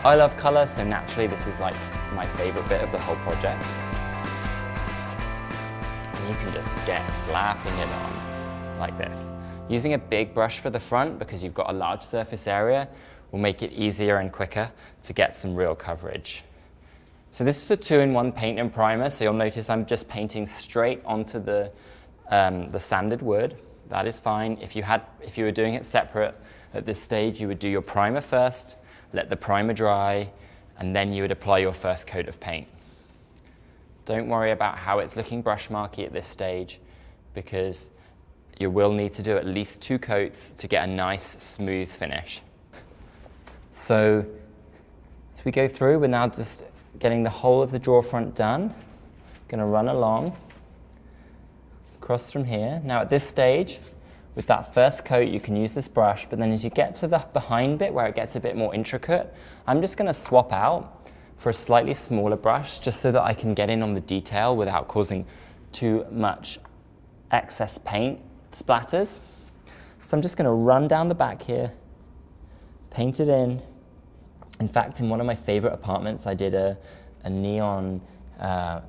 I love colour, so naturally this is like my favourite bit of the whole project. And you can just get slapping it on like this. Using a big brush for the front, because you've got a large surface area, will make it easier and quicker to get some real coverage. So this is a 2-in-1 paint and primer, so you'll notice I'm just painting straight onto the sanded wood. That is fine. If you were doing it separate at this stage, you would do your primer first, let the primer dry, and then you would apply your first coat of paint. Don't worry about how it's looking brush marky at this stage, because you will need to do at least 2 coats to get a nice smooth finish. So as we go through, we're now just getting the whole of the drawer front done. Going to run along, across from here. Now at this stage, with that first coat, you can use this brush, but then as you get to the behind bit where it gets a bit more intricate, I'm just going to swap out for a slightly smaller brush, just so that I can get in on the detail without causing too much excess paint splatters. So I'm just going to run down the back here, paint it in. In fact, in one of my favorite apartments, I did a neon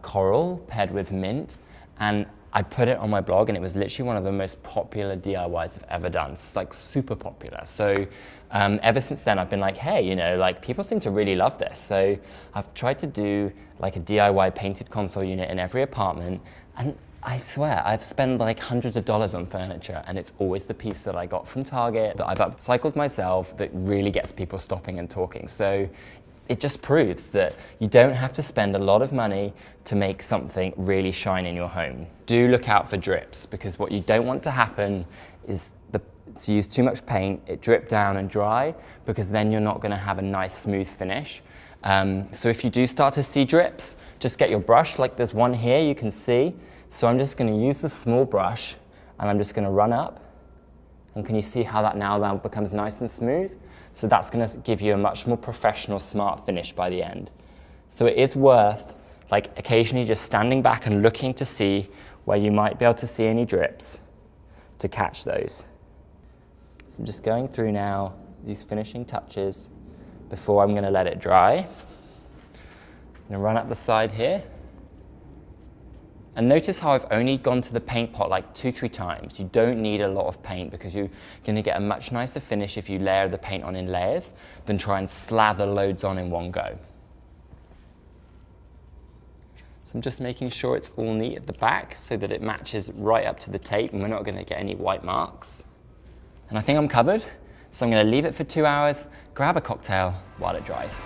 coral paired with mint, and I put it on my blog, and it was literally one of the most popular DIYs I've ever done. It's like super popular. So ever since then, I've been like, hey, you know, like people seem to really love this. So I've tried to do like a DIY painted console unit in every apartment, and I swear, I've spent like hundreds of dollars on furniture, and it's always the piece that I got from Target that I've upcycled myself that really gets people stopping and talking. So it just proves that you don't have to spend a lot of money to make something really shine in your home. Do look out for drips, because what you don't want to happen is to use too much paint, it drip down and dry, because then you're not going to have a nice smooth finish. So if you do start to see drips, just get your brush, like there's one here you can see. So I'm just going to use the small brush, and I'm just going to run up. And can you see how that now becomes nice and smooth? So that's going to give you a much more professional, smart finish by the end. So it is worth like occasionally just standing back and looking to see where you might be able to see any drips to catch those. So I'm just going through now these finishing touches before I'm going to let it dry. I'm going to run up the side here. And notice how I've only gone to the paint pot like 2-3 times. You don't need a lot of paint, because you're going to get a much nicer finish if you layer the paint on in layers than try and slather loads on in one go. So I'm just making sure it's all neat at the back so that it matches right up to the tape and we're not going to get any white marks. And I think I'm covered, so I'm going to leave it for 2 hours, grab a cocktail while it dries.